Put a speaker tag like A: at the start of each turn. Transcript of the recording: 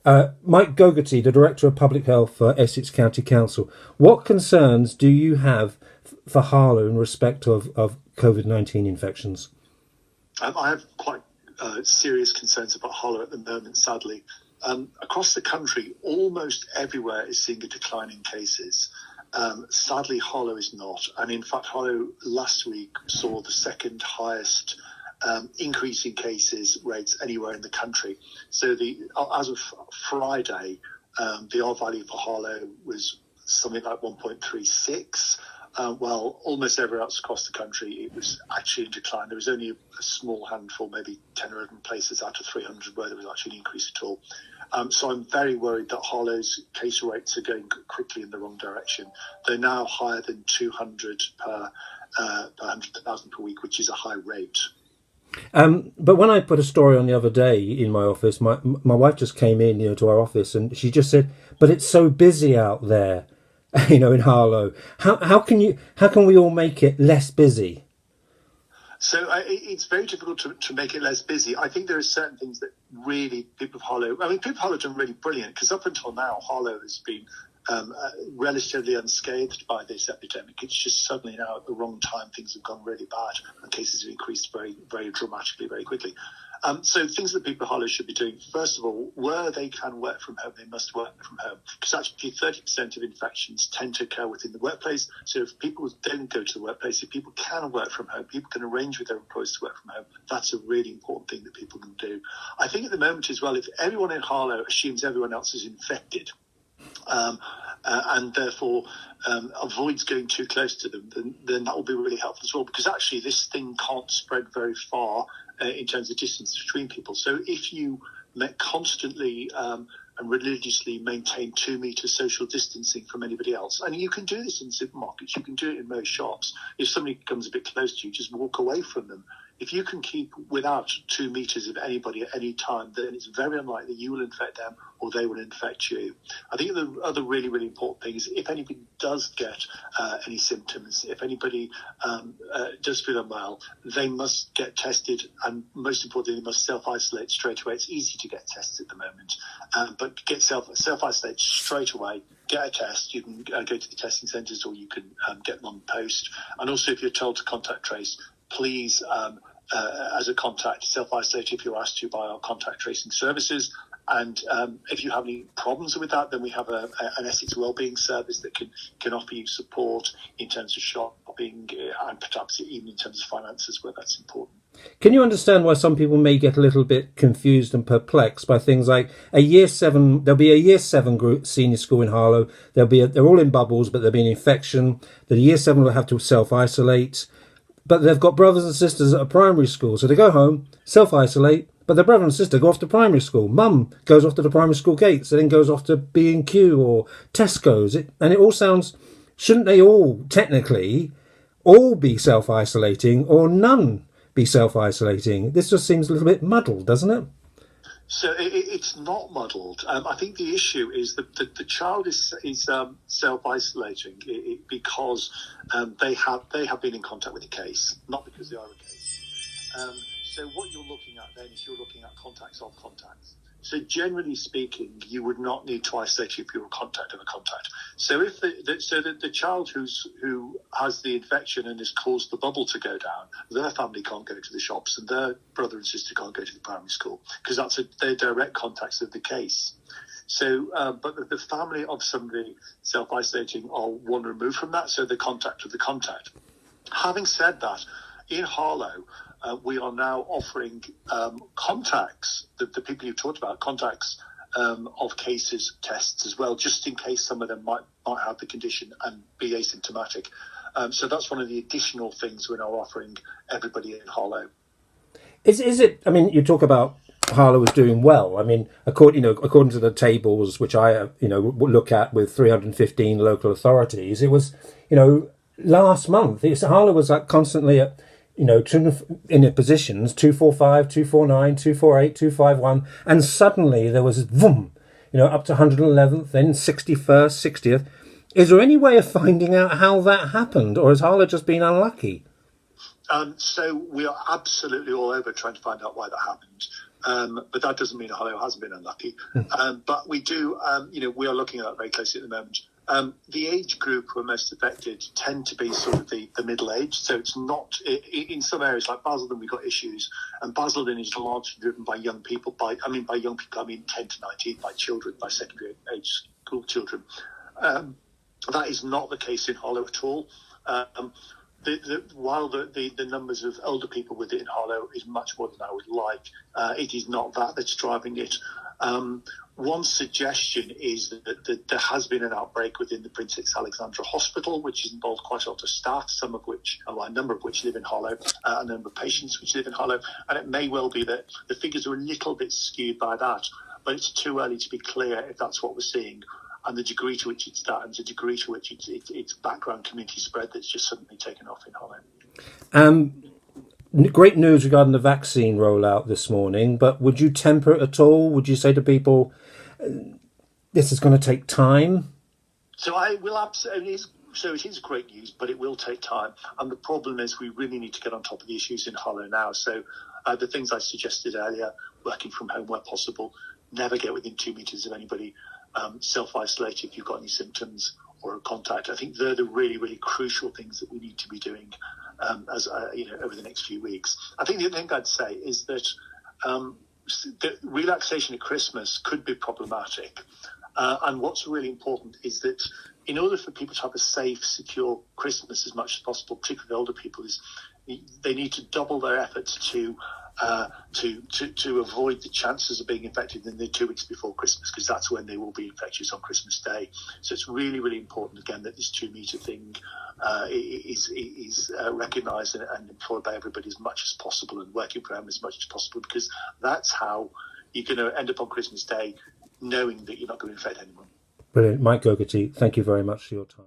A: Mike Gogarty, the Director of Public Health for Essex County Council. What concerns do you have for Harlow in respect of COVID-19 infections?
B: I have quite serious concerns about Harlow at the moment, sadly. Across the country, almost everywhere is seeing a decline in cases. Sadly, Harlow is not. And in fact, Harlow last week saw the second highest increase in cases rates anywhere in the country. So as of Friday, the R value for Harlow was something like 1.36. Well, almost everywhere else across the country, it was actually in decline. There was only a small handful, maybe 10 or 11 places out of 300 where there was actually an increase at all. So I'm very worried that Harlow's case rates are going quickly in the wrong direction. They're now higher than 200 per 100,000 per week, which is a high rate.
A: But when I put a story on the other day in my office, my wife just came in, to our office, and she just said, "But it's so busy out there." In Harlow. How can we all make it less busy?
B: So it's very difficult to make it less busy. I think there are certain things that really people of Harlow have done really brilliant, because up until now, Harlow has been relatively unscathed by this epidemic. It's just suddenly now at the wrong time, things have gone really bad and cases have increased very, very dramatically, very quickly. So things that people of Harlow should be doing, first of all, where they can work from home, they must work from home, because actually 30% of infections tend to occur within the workplace. So if people don't go to the workplace, if people can work from home, people can arrange with their employees to work from home, that's a really important thing that people can do. I think at the moment as well, if everyone in Harlow assumes everyone else is infected, and therefore avoids going too close to them, then that will be really helpful as well, because actually this thing can't spread very far in terms of distance between people. So if you constantly and religiously maintain 2 meters social distancing from anybody else, and you can do this in supermarkets, you can do it in most shops. If somebody comes a bit close to you, just walk away from them. If you can keep without 2 meters of anybody at any time, then it's very unlikely you will infect them or they will infect you. I think the other really, really important thing is if anybody does get any symptoms, if anybody does feel unwell, they must get tested, and most importantly, they must self-isolate straight away. It's easy to get tested at the moment, but get self-isolate straight away. Get a test. You can go to the testing centres, or you can get them on the post. And also, if you're told to contact trace, please, as a contact, self-isolate if you're asked to by our contact tracing services. And if you have any problems with that, then we have an Essex Wellbeing Service that can offer you support in terms of shopping and perhaps even in terms of finances where that's important.
A: Can you understand why some people may get a little bit confused and perplexed by things like there'll be a year 7 group senior school in Harlow, they're all in bubbles, but there'll be an infection, the year 7 will have to self-isolate, but they've got brothers and sisters at a primary school, so they go home, self-isolate, but their brother and sister go off to primary school. Mum goes off to the primary school gates and then goes off to B&Q or Tesco's. And it all sounds, shouldn't they all technically all be self-isolating or none be self-isolating? This just seems a little bit muddled, doesn't it?
B: So it's not muddled. I think the issue is that the child is self-isolating because they have been in contact with the case, not because they are a case. So what you're looking at then is you're looking at contacts of contacts. So generally speaking, you would not need to isolate if you're a contact of a contact. So if the child who has the infection and has caused the bubble to go down, their family can't go to the shops and their brother and sister can't go to the primary school because they're direct contacts of the case. So, but the family of somebody self-isolating are one removed from that, so the contact of the contact. Having said that, in Harlow, we are now offering contacts, the people you talked about, contacts of cases tests as well, just in case some of them might have the condition and be asymptomatic. So that's one of the additional things we're now offering everybody in Harlow.
A: Is it? I mean, you talk about Harlow was doing well. I mean, according to the tables which I look at with 315 local authorities, it was last month Harlow was constantly at in the positions 245, 249, 248, 251, and suddenly there was boom, up to 111th, then 61st, 60th. Is there any way of finding out how that happened, or has Harlow just been unlucky?
B: So we are absolutely all over trying to find out why that happened. But that doesn't mean Harlow hasn't been unlucky. But we do, we are looking at that very closely at the moment. The age group who are most affected tend to be sort of the middle age. So it's not, in some areas like Basildon, we've got issues. And Basildon is largely driven by young people. By young people, I mean 10 to 19, by children, by secondary age school children. That is not the case in Harlow at all. While the numbers of older people with it in Harlow is much more than I would like, it is not that that's driving it. One suggestion is that there has been an outbreak within the Princess Alexandra Hospital, which has involved quite a lot of staff, a number of which live in Harlow, a number of patients which live in Harlow, and it may well be that the figures are a little bit skewed by that, but it's too early to be clear if that's what we're seeing, and the degree to which it's that, and the degree to which it's background community spread that's just suddenly taken off in Harlow.
A: Great news regarding the vaccine rollout this morning, but would you temper it at all? Would you say to people, this is going to take time?
B: So I will absolutely. So it is great news, but it will take time. And the problem is we really need to get on top of the issues in Harlow now. So the things I suggested earlier, working from home where possible, never get within 2 meters of anybody, self-isolate if you've got any symptoms or a contact. I think they're the really, really crucial things that we need to be doing over the next few weeks. I think the other thing I'd say is that the relaxation at Christmas could be problematic. And what's really important is that in order for people to have a safe, secure Christmas as much as possible, particularly older people, is they need to double their efforts to avoid the chances of being infected in the 2 weeks before Christmas, because that's when they will be infectious on Christmas Day. So it's really, really important, again, that this 2 metre thing is recognised and employed by everybody as much as possible, and working from home as much as possible, because that's how you're going to end up on Christmas Day knowing that you're not going to infect anyone.
A: Brilliant. Mike Gogarty, thank you very much for your time.